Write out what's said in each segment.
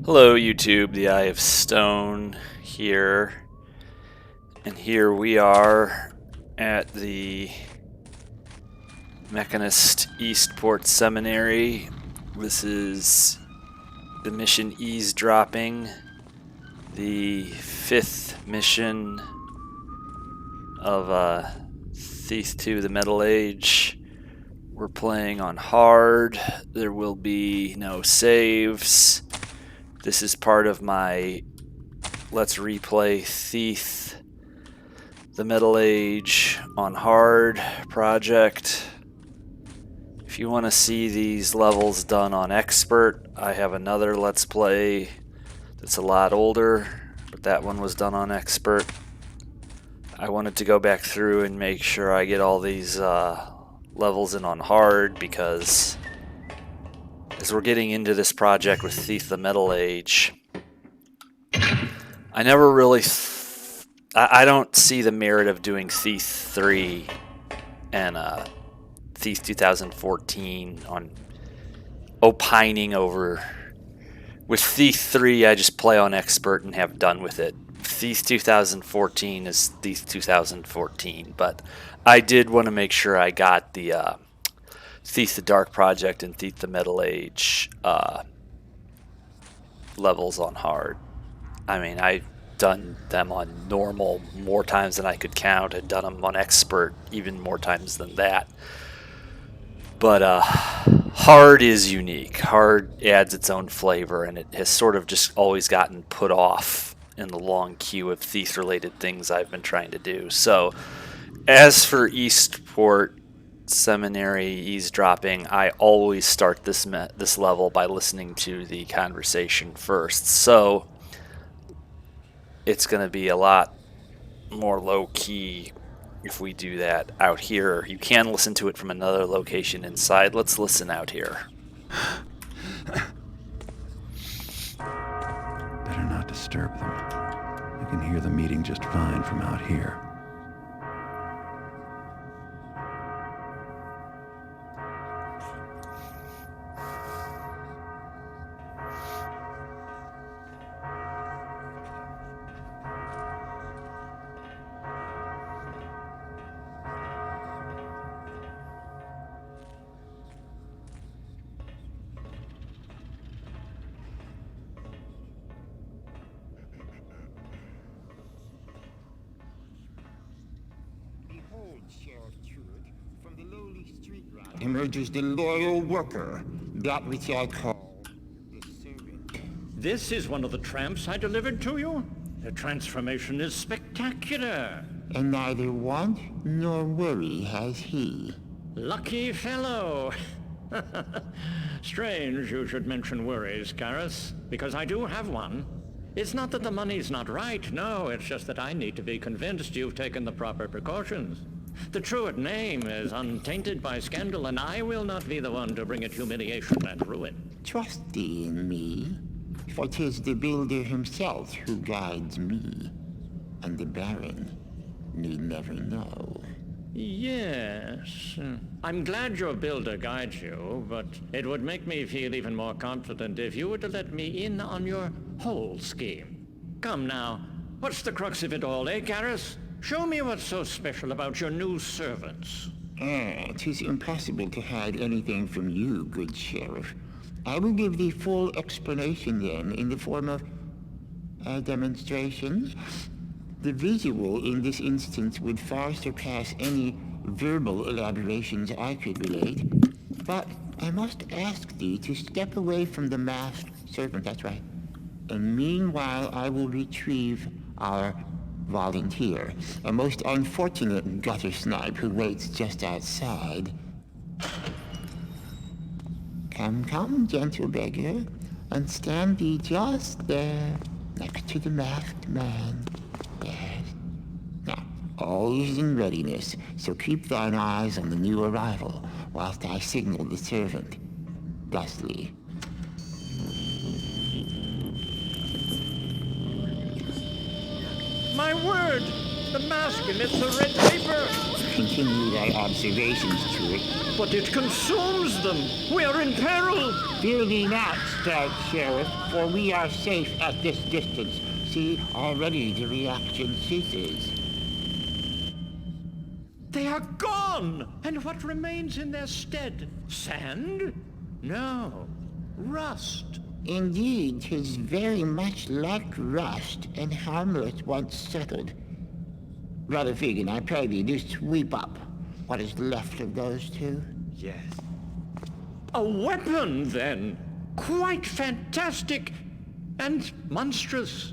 Hello YouTube, the Eye of Stone here, and here we are at the Mechanist Eastport Seminary. This is the mission Eavesdropping, the 5th mission of Thief 2 the Metal Age. We're playing on hard. There will be no saves. This is part of my Let's Replay Thief the Metal Age on hard project. If you want to see these levels done on expert, I have another Let's Play that's a lot older, but that one was done on expert. I wanted to go back through and make sure I get all these levels in on hard, because as we're getting into this project with Thief the Metal Age, I never really... I don't see the merit of doing Thief 3 and Thief 2014 on opining over... With Thief 3, I just play on expert and have done with it. Thief 2014 is Thief 2014, but I did want to make sure I got the Thief the Dark Project and Thief the Metal Age levels on hard. I mean, I've done them on normal more times than I could count. I've done them on expert even more times than that. But hard is unique. Hard adds its own flavor, and it has sort of just always gotten put off in the long queue of Thief-related things I've been trying to do. So, as for Eastport Seminary Eavesdropping, I always start this level by listening to the conversation first. So, it's going to be a lot more low-key if we do that out here. You can listen to it from another location inside. Let's listen out here. Better not disturb them. You can hear the meeting just fine from out here. Emerges the loyal worker, that which I call the servant. This is one of the tramps I delivered to you? The transformation is spectacular. And neither want nor worry has he. Lucky fellow. Strange you should mention worries, Garrus, because I do have one. It's not that the money's not right, no, it's just that I need to be convinced you've taken the proper precautions. The Truant name is untainted by scandal, and I will not be the one to bring it humiliation and ruin. Trust thee in me, for 'tis the builder himself who guides me, and the Baron need never know. Yes. I'm glad your builder guides you, but it would make me feel even more confident if you were to let me in on your whole scheme. Come now, what's the crux of it all, eh, Garrus? Show me what's so special about your new servants. 'Tis impossible to hide anything from you, good sheriff. I will give thee full explanation then, in the form of a demonstration. The visual in this instance would far surpass any verbal elaborations I could relate. But I must ask thee to step away from the masked servant, that's right. And meanwhile I will retrieve our volunteer, a most unfortunate gutter snipe who waits just outside. Come, gentle beggar, and stand thee just there, next to the masked man. Yes. Now, all is in readiness, so keep thine eyes on the new arrival, whilst I signal the servant. Thusly. My word! The mask emits a red vapor! continued our observations to it. But it consumes them. We are in peril. Fear thee not, stout sheriff, for we are safe at this distance. See, already the reaction ceases. They are gone! And what remains in their stead? Sand? No. Rust. Indeed, 'tis very much like rust and harmless once settled. Brother Fegan, I pray thee, do sweep up what is left of those two. Yes. A weapon, then! Quite fantastic and monstrous.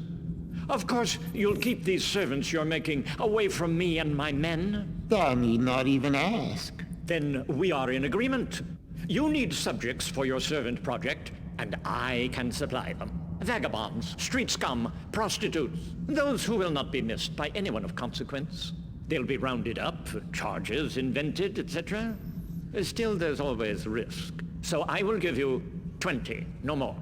Of course, you'll keep these servants you're making away from me and my men. Thou need not even ask. Then we are in agreement. You need subjects for your servant project, and I can supply them. Vagabonds, street scum, prostitutes, those who will not be missed by anyone of consequence. They'll be rounded up, charges invented, etc. Still, there's always risk. So I will give you 20, no more.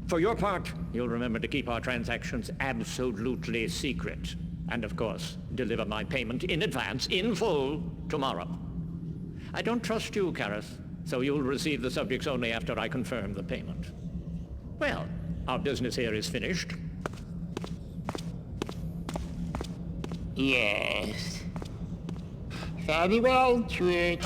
For your part, you'll remember to keep our transactions absolutely secret. And of course, deliver my payment in advance, in full, tomorrow. I don't trust you, Karis, so you'll receive the subjects only after I confirm the payment. Well, our business here is finished. Yes. Very well, Truett.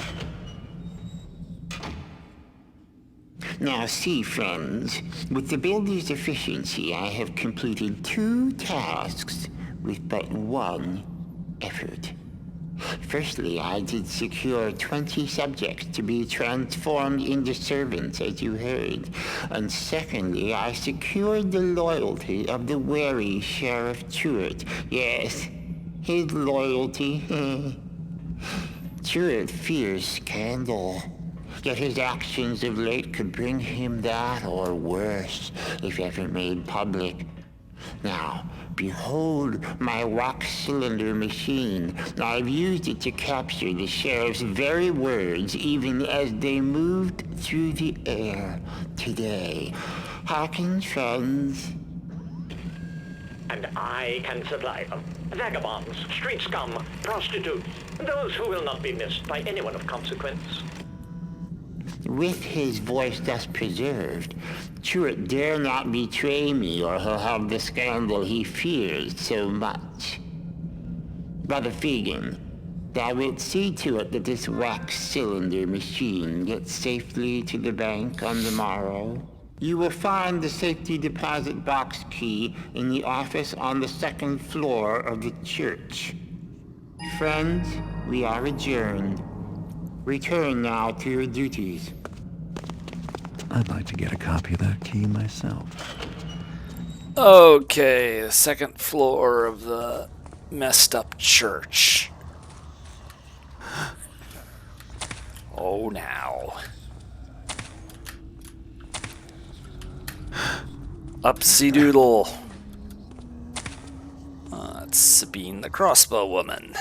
Now see, friends, with the builder's efficiency, I have completed 2 tasks with but 1 effort. Firstly, I did secure 20 subjects to be transformed into servants, as you heard. And secondly, I secured the loyalty of the wary Sheriff Truett. Yes, his loyalty. Truett fears scandal. Yet his actions of late could bring him that or worse, if ever made public. Now, behold my wax cylinder machine. I've used it to capture the sheriff's very words, even as they moved through the air today. Hearken, friends. And I can supply them. Vagabonds, street scum, prostitutes, those who will not be missed by anyone of consequence. With his voice thus preserved, Truett dare not betray me, or he'll have the scandal he fears so much. Brother Fegan, thou wilt see to it that this wax cylinder machine gets safely to the bank on the morrow. You will find the safety deposit box key in the office on the 2nd floor of the church. Friends, we are adjourned. Return now to your duties. I'd like to get a copy of that key myself. Okay, the 2nd floor of the messed up church. Oh, now. Upsy doodle. That's Sabine the crossbow woman.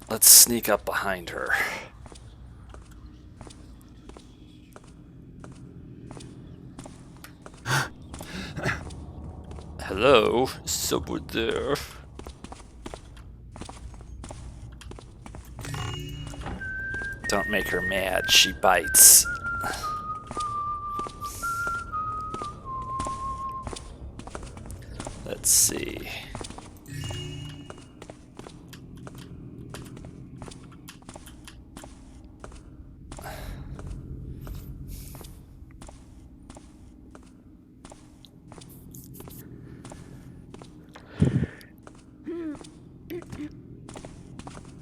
Let's sneak up behind her. Hello, someone there. Don't make her mad, she bites. Let's see.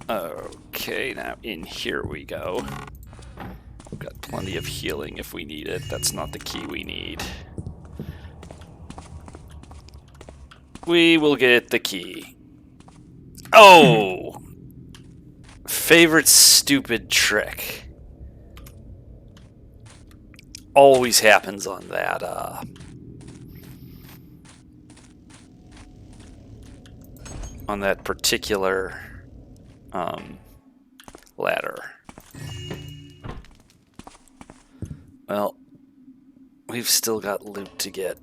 Okay, now in here we go. We've got plenty of healing if we need it. That's not the key we need. We will get the key. Oh! Favorite stupid trick. Always happens on that, particular ladder. Well, we've still got loot to get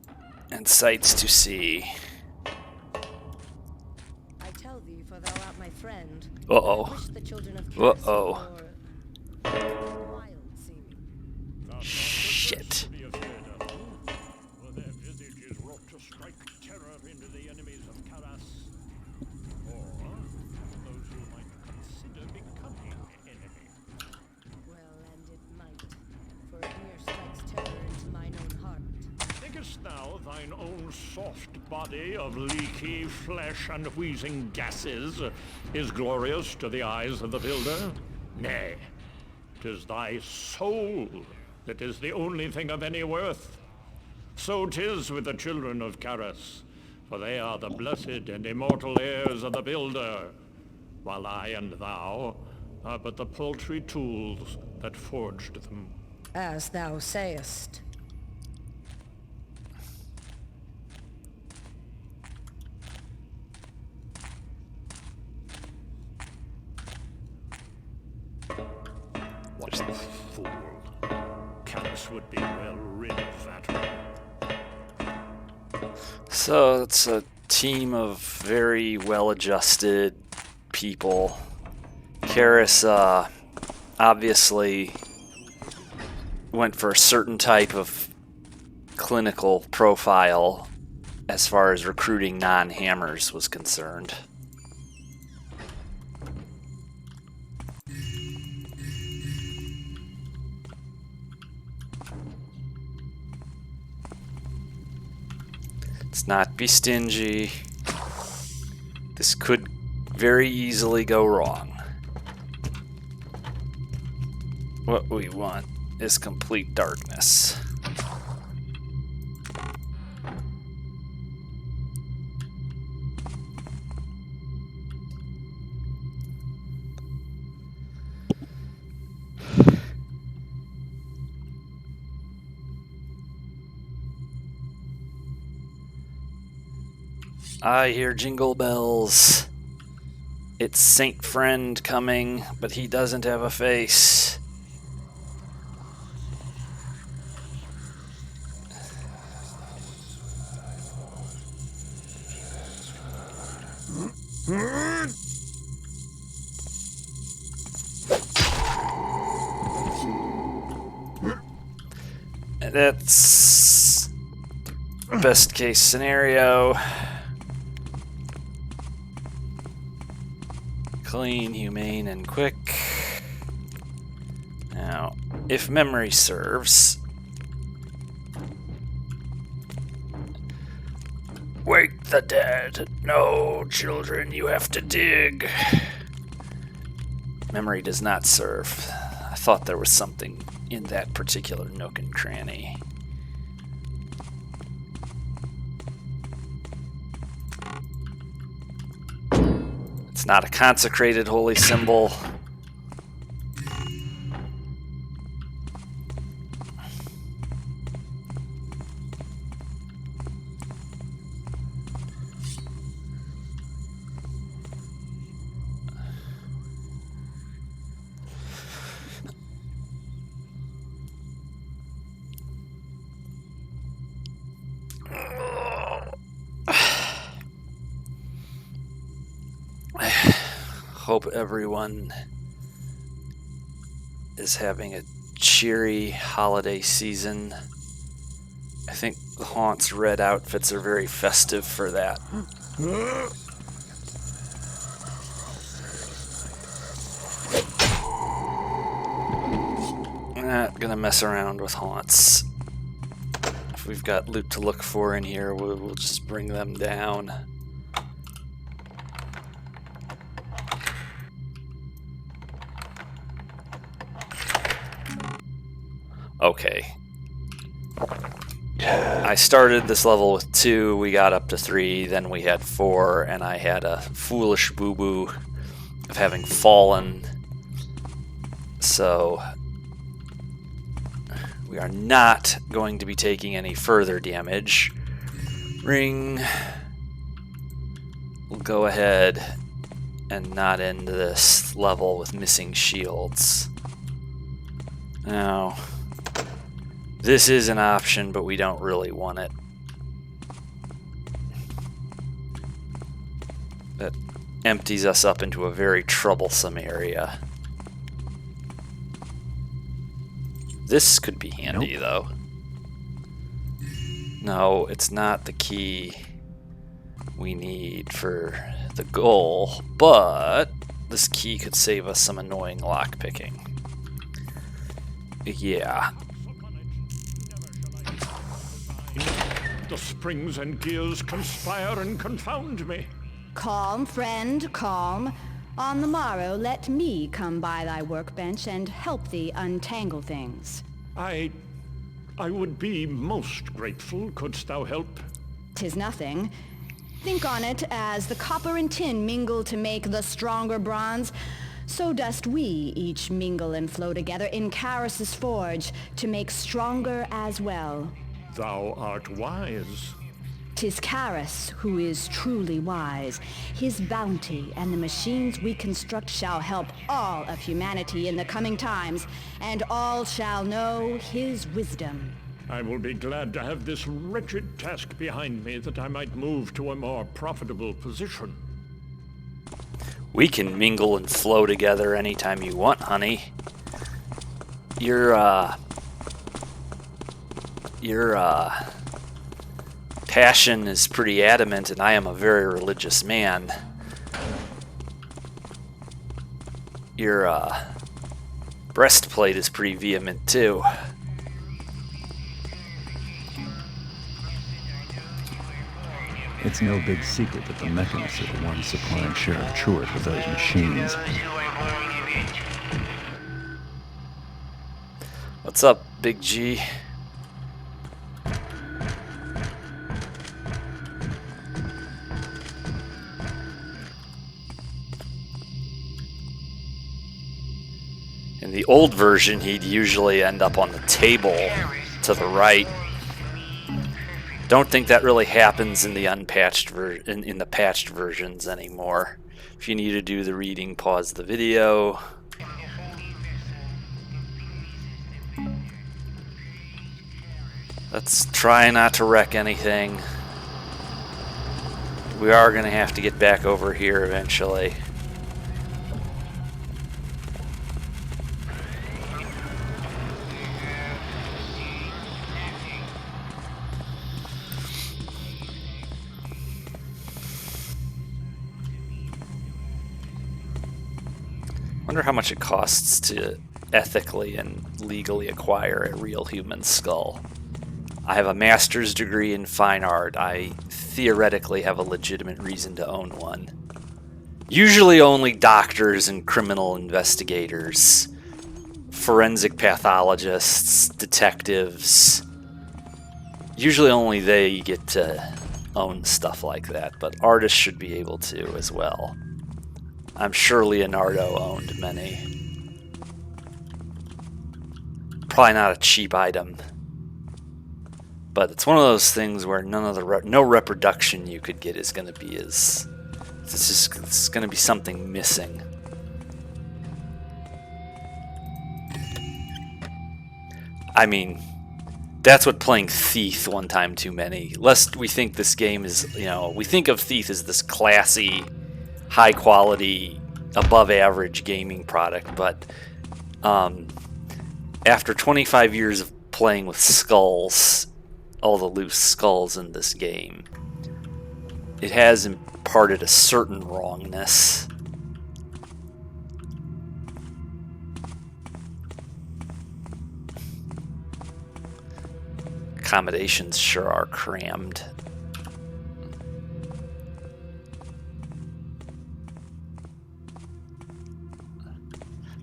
and sights to see. I tell thee, for thou art my friend, Uh-oh. Wish the children of Cass were Uh-oh. more wild seeming. Shit. For their visage is wrought to strike terror into the enemies of Karas, or those who might consider becoming enemy. Well, and it might, for it near strikes terror into mine own heart. Thinkest thou thine own soft body of leaky flesh and wheezing gases is glorious to the eyes of the builder? Nay, 'tis thy soul that is the only thing of any worth. So 'tis with the children of Karas, for they are the blessed and immortal heirs of the builder, while I and thou are but the paltry tools that forged them. As thou sayest. What a fool. Karas would be well rid of that. So it's a team of very well-adjusted people. Karis obviously went for a certain type of clinical profile as far as recruiting non-hammers was concerned. Let's not be stingy. This could very easily go wrong. What we want is complete darkness. I hear jingle bells. It's Saint Friend coming, but he doesn't have a face. That's best case scenario. Clean, humane, and quick. Now, if memory serves, wake the dead. No, children, you have to dig. Memory does not serve. I thought there was something in that particular nook and cranny. It's not a consecrated holy symbol. Hope everyone is having a cheery holiday season. I think the Haunt's red outfits are very festive for that. Not gonna mess around with Haunts. If we've got loot to look for in here, we'll just bring them down. Okay. I started this level with 2, we got up to 3, then we had 4, and I had a foolish boo-boo of having fallen. So we are not going to be taking any further damage. Ring. We'll go ahead and not end this level with missing shields. Now, this is an option, but we don't really want it. That empties us up into a very troublesome area. This could be handy, though. No, it's not the key we need for the goal, but this key could save us some annoying lockpicking. Yeah. The springs and gears conspire and confound me. Calm, friend, calm. On the morrow, let me come by thy workbench and help thee untangle things. I would be most grateful, couldst thou help? 'Tis nothing. Think on it as the copper and tin mingle to make the stronger bronze. So dost we each mingle and flow together in Karis's forge to make stronger as well. Thou art wise. 'Tis Karis who is truly wise. His bounty and the machines we construct shall help all of humanity in the coming times, and all shall know his wisdom. I will be glad to have this wretched task behind me that I might move to a more profitable position. We can mingle and flow together anytime you want, honey. Your passion is pretty adamant, and I am a very religious man. Your breastplate is pretty vehement too. It's no big secret that the mechanists are the ones supplying Sheriff Truitt with those machines. What's up, Big G? In the old version, he'd usually end up on the table to the right. Don't think that really happens in the unpatched in the patched versions anymore. If you need to do the reading, pause the video. Let's try not to wreck anything. We are going to have to get back over here eventually. Wonder how much it costs to ethically and legally acquire a real human skull. I have a master's degree in fine art. I theoretically have a legitimate reason to own one. Usually only doctors and criminal investigators, forensic pathologists, detectives. Usually only they get to own stuff like that, but artists should be able to as well. I'm sure Leonardo owned many. Probably not a cheap item, but it's one of those things where no reproduction you could get is going to be as. It's going to be something missing. I mean, that's what playing Thief one time too many. Lest we think this game is, we think of Thief as this classy, high quality, above average gaming product, but after 25 years of playing with skulls, all the loose skulls in this game, it has imparted a certain wrongness. Accommodations sure are crammed.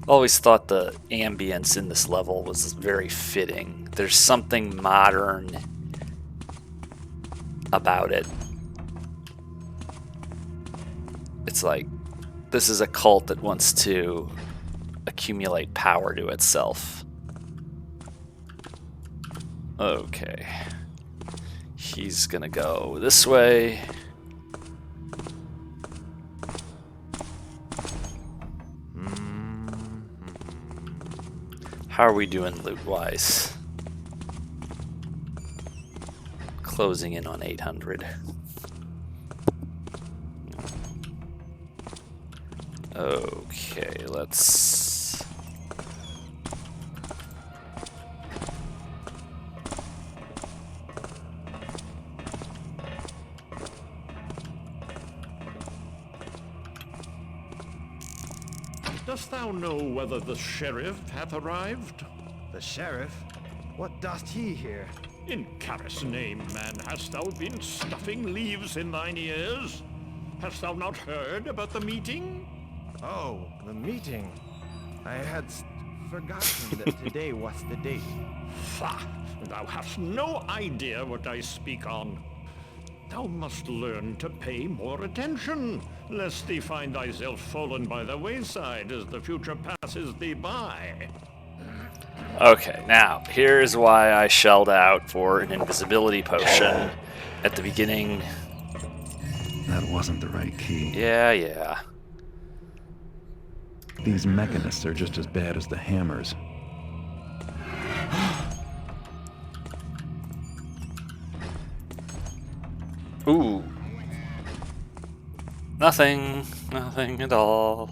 Always thought the ambience in this level was very fitting. There's something modern about it. It's like this is a cult that wants to accumulate power to itself. Okay. He's gonna go this way. How are we doing loot-wise? Closing in on 800. Okay, let's... Dost thou know whether the sheriff hath arrived? The sheriff? What doth he here? In Karis' name, man, hast thou been stuffing leaves in thine ears? Hast thou not heard about the meeting? Oh, the meeting. I had forgotten that today was the date. Fa! Thou hast no idea what I speak on. Thou must learn to pay more attention, lest thee find thyself fallen by the wayside as the future passes thee by. Okay, now, here's why I shelled out for an invisibility potion at the beginning. That wasn't the right key. Yeah. These mechanists are just as bad as the hammers. Ooh. Nothing at all.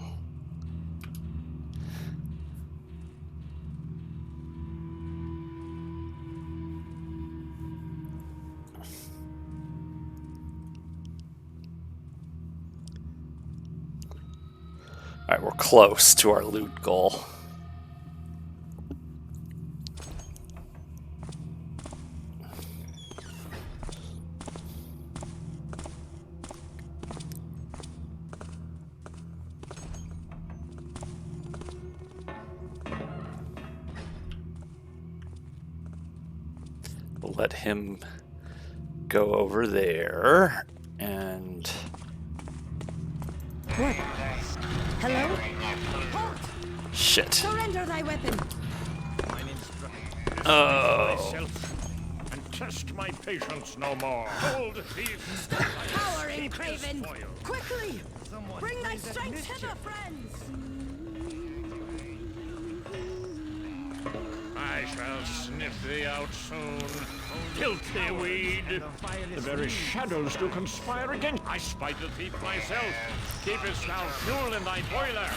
Alright, we're close to our loot goal. We'll let him go over there and... What? Hello? Halt! Shit. Surrender thy weapon! Oh. Myself and test my patience no more. Hold these. Cowering craven! Quickly! Bring thy strength hither, friends! I shall sniff thee out soon. Guilty weed! The very shadows do conspire against. I spite the thief myself. Keepest thou fuel in thy boiler?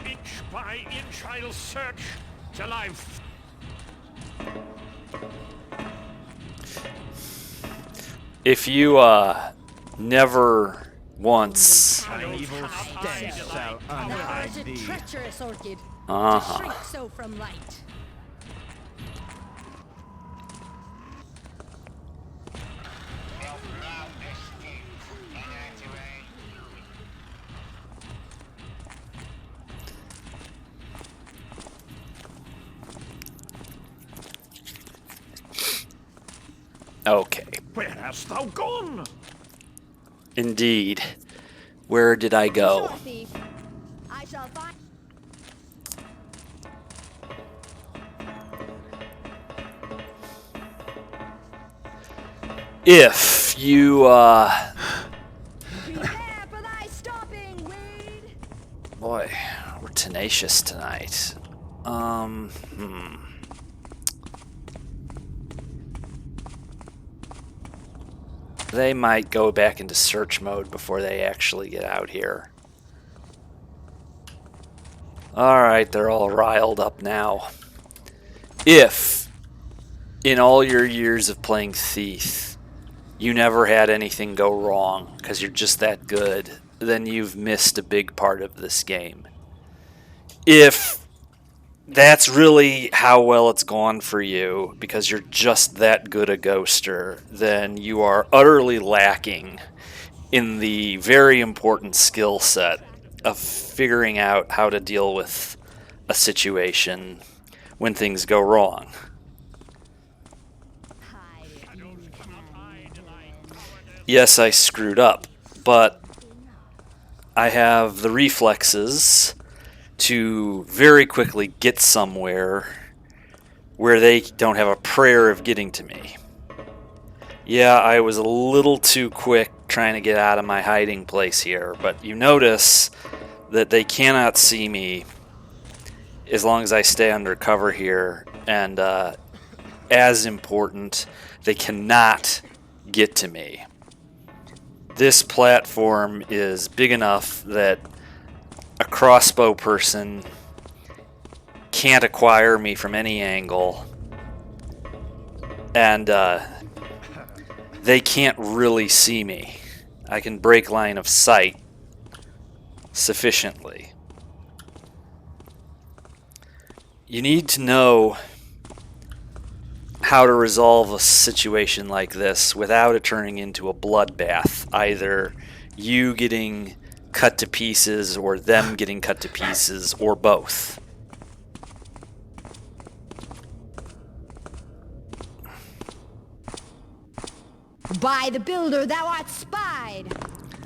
Inch by inch I'll search till I've... If you, never once... Thine evil stench shall Thou unhide art a thee. treacherous orchid, Uh-huh. to shrink so from light. Okay. Where hast thou gone? Indeed. Where did I go? Sure, thief. I shall find... If you, Prepare for thy stopping, weed! boy, we're tenacious tonight. They might go back into search mode before they actually get out here. Alright, they're all riled up now. If, in all your years of playing Thief, you never had anything go wrong because you're just that good, then you've missed a big part of this game. If that's really how well it's gone for you because you're just that good a ghoster, then you are utterly lacking in the very important skill set of figuring out how to deal with a situation when things go wrong. Yes, I screwed up, but I have the reflexes to very quickly get somewhere where they don't have a prayer of getting to me. Yeah, I was a little too quick trying to get out of my hiding place here, but you notice that they cannot see me as long as I stay under cover here, and as important. They cannot get to me. This platform is big enough that a crossbow person can't acquire me from any angle, and they can't really see me. I can break line of sight sufficiently. You need to know how to resolve a situation like this without it turning into a bloodbath. Either you getting cut to pieces or them getting cut to pieces, or both. By the builder thou art spied.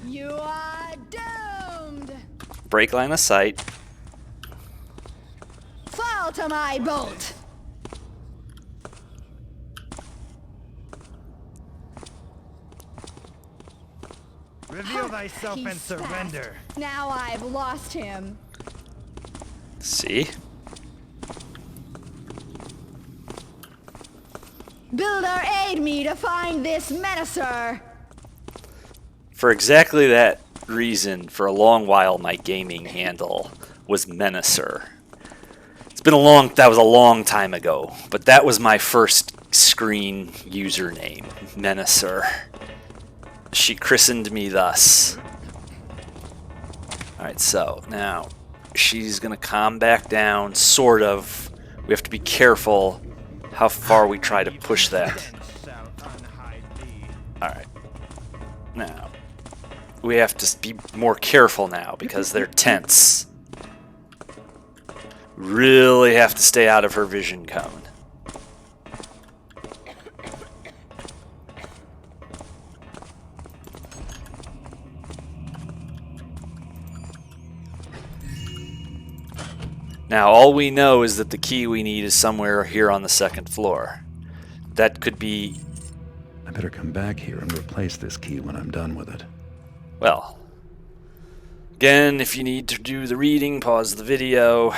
You are doomed. Break line of sight. Fall to my bolt. Reveal thyself He's and surrender. fast. Now I've lost him. See? Builder, aid me to find this menacer. For exactly that reason, for a long while, my gaming handle was Menacer. It's been that was a long time ago, but that was my first screen username, Menacer. She christened me thus. Alright, so now she's gonna calm back down, sort of. We have to be careful how far we try to push that. Alright. Now, we have to be more careful now because they're tense. Really have to stay out of her vision cone. Now, all we know is that the key we need is somewhere here on the second floor. That could be... I better come back here and replace this key when I'm done with it. Well, again, if you need to do the reading, pause the video.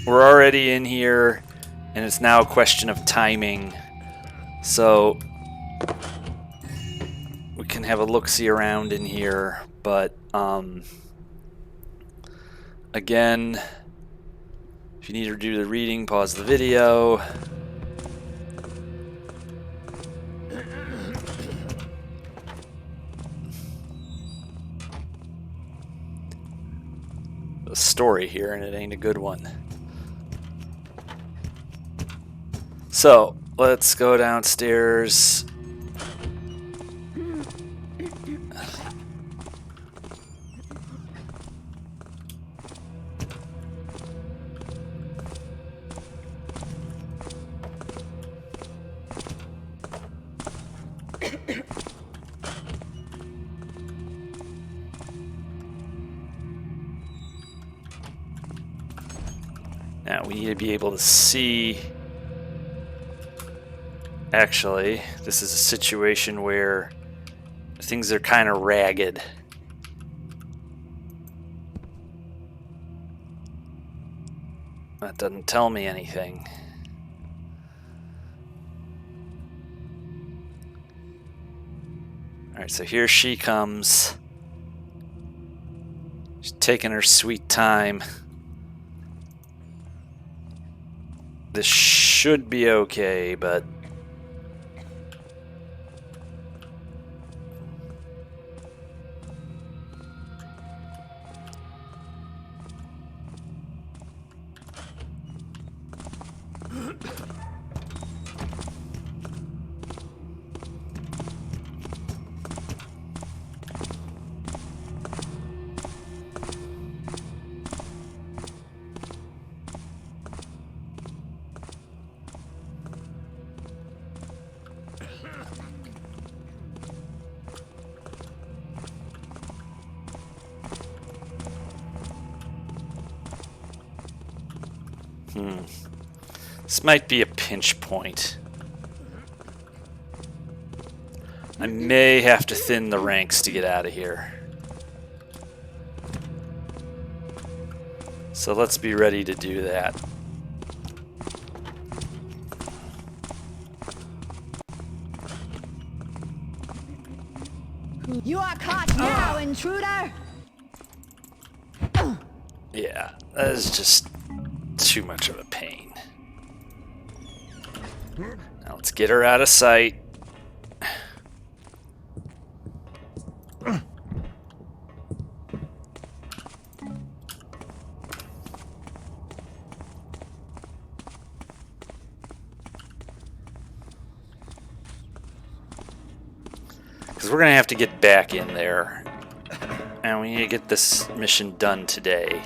We're already in here, and it's now a question of timing. So, we can have a look-see around in here, but, again, if you need to do the reading, pause the video. A story here, and it ain't a good one. So, let's go downstairs. Now we need to be able to see. Actually, this is a situation where things are kind of ragged. That doesn't tell me anything. Alright, so here she comes. She's taking her sweet time. This should be okay, but... This might be a pinch point. I may have to thin the ranks to get out of here. So let's be ready to do that. You are caught now, intruder! Yeah, that is just too much of a pain. Now let's get her out of sight. Because we're going to have to get back in there. And we need to get this mission done today.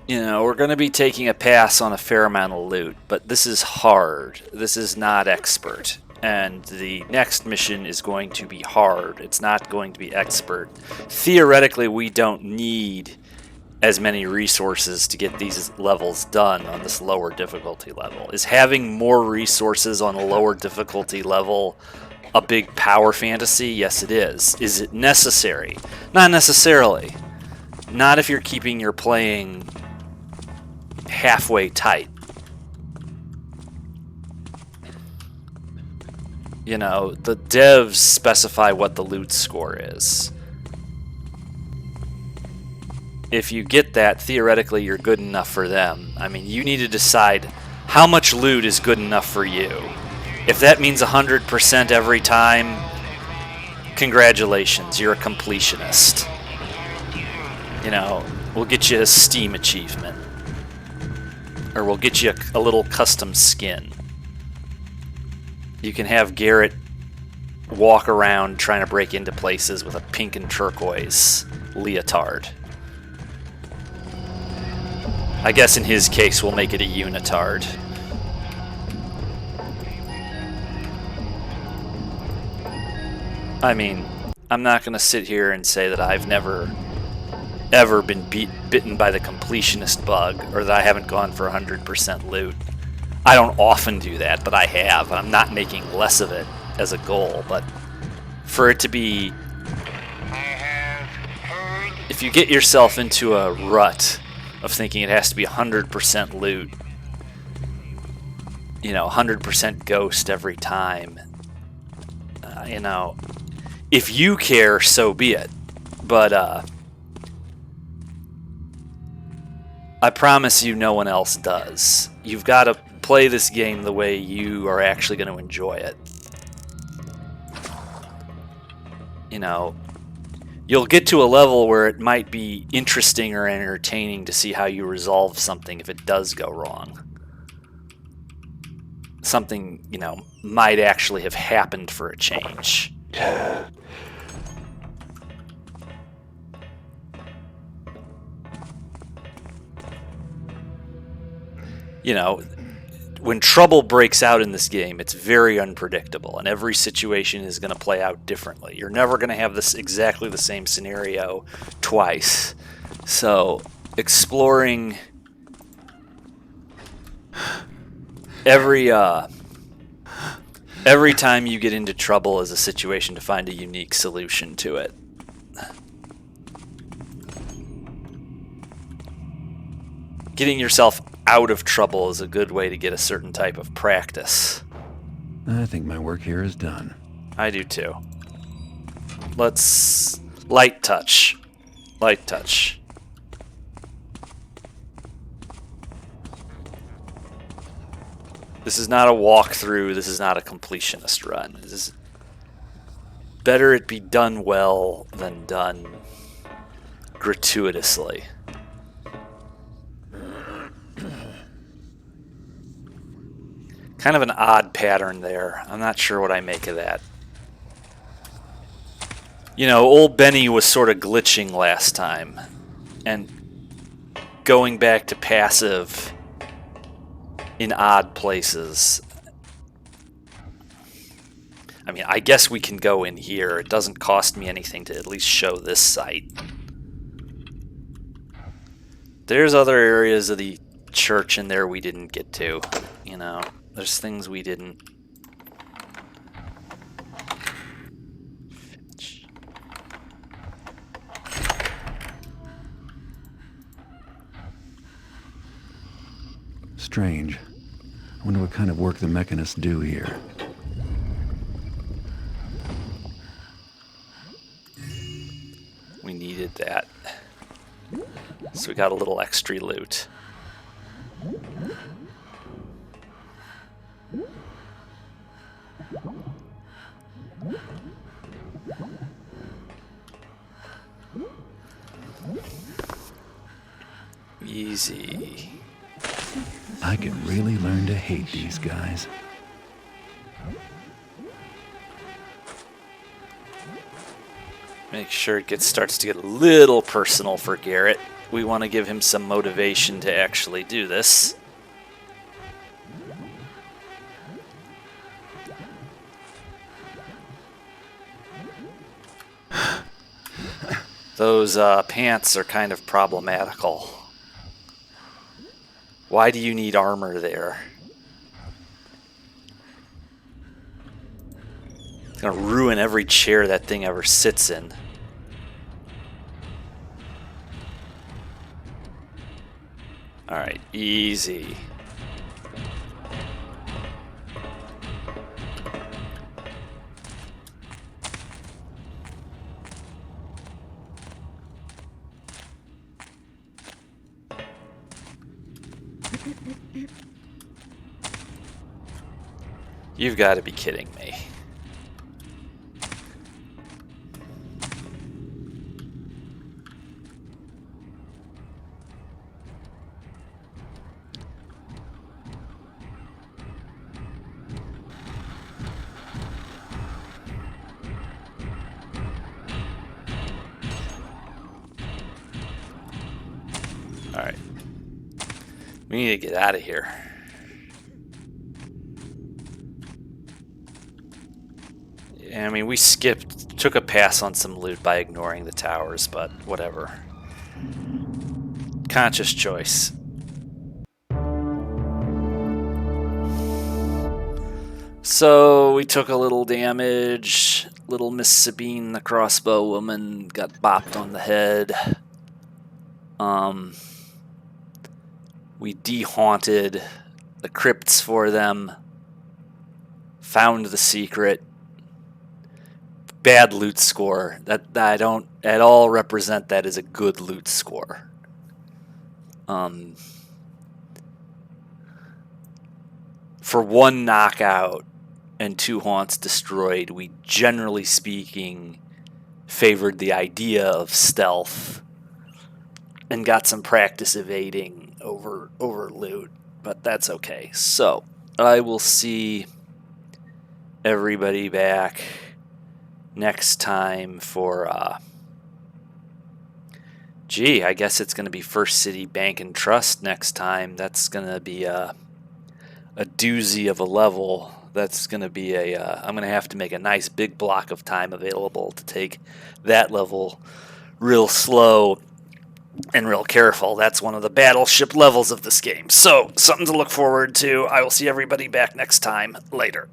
You know, we're going to be taking a pass on a fair amount of loot, but this is hard. This is not expert. And the next mission is going to be hard. It's not going to be expert. Theoretically, we don't need as many resources to get these levels done on this lower difficulty level. Is having more resources on a lower difficulty level a big power fantasy? Yes, it is. Is it necessary? Not necessarily. Not if you're keeping your playing halfway tight. You know, the devs specify what the loot score is. If you get that, theoretically you're good enough for them. I mean, you need to decide how much loot is good enough for you. If that means 100% every time, congratulations, you're a completionist. You know, we'll get you a Steam achievement. Or we'll get you a little custom skin. You can have Garrett walk around trying to break into places with a pink and turquoise leotard. I guess in his case, we'll make it a unitard. I mean, I'm not going to sit here and say that I've never, ever been bitten by the completionist bug, or that I haven't gone for 100% loot. I don't often do that, but I have. I'm not making less of it as a goal, but for it to be... If you get yourself into a rut of thinking it has to be 100% loot, you know, 100% ghost every time, you know, if you care, so be it. But I promise you no one else does. You've got to play this game the way you are actually going to enjoy it. You know, you'll get to a level where it might be interesting or entertaining to see how you resolve something if it does go wrong. Something, you know, might actually have happened for a change. You know, when trouble breaks out in this game, it's very unpredictable, and every situation is going to play out differently. You're never going to have this exactly the same scenario twice. So, exploring every time you get into trouble is a situation to find a unique solution to it. Getting yourself out of trouble is a good way to get a certain type of practice. I think my work here is done. I do too. Let's... light touch. Light touch. This is not a walkthrough. This is not a completionist run. This is... better it be done well than done gratuitously. Kind of an odd pattern there. I'm not sure what I make of that. You know, old Benny was sort of glitching last time. And going back to passive in odd places. I mean, I guess we can go in here. It doesn't cost me anything to at least show this site. There's other areas of the church in there we didn't get to, you know. There's things we didn't. Strange. Wonder what kind of work the mechanists do here. We needed that. So we got a little extra loot. Easy. I can really learn to hate these guys. Make sure it starts to get a little personal for Garrett. We want to give him some motivation to actually do this. Those pants are kind of problematical. Why do you need armor there? It's gonna ruin every chair that thing ever sits in. Alright, easy. You've got to be kidding me. Alright. We need to get out of here. I mean, we took a pass on some loot by ignoring the towers, but whatever. Conscious choice. So we took a little damage. Little Miss Sabine, the crossbow woman, got bopped on the head. We de-haunted the crypts for them. Found the secret. Bad loot score. That I don't at all represent that as a good loot score. For one knockout and 2 haunts destroyed, we generally speaking favored the idea of stealth and got some practice evading over loot, but that's okay. So I will see everybody back next time for I guess it's going to be First City Bank and Trust next time. That's going to be a doozy of a level. That's going to be I'm going to have to make a nice big block of time available to take that level real slow and real careful. That's one of the battleship levels of this game. So, something to look forward to. I will see everybody back next time. Later.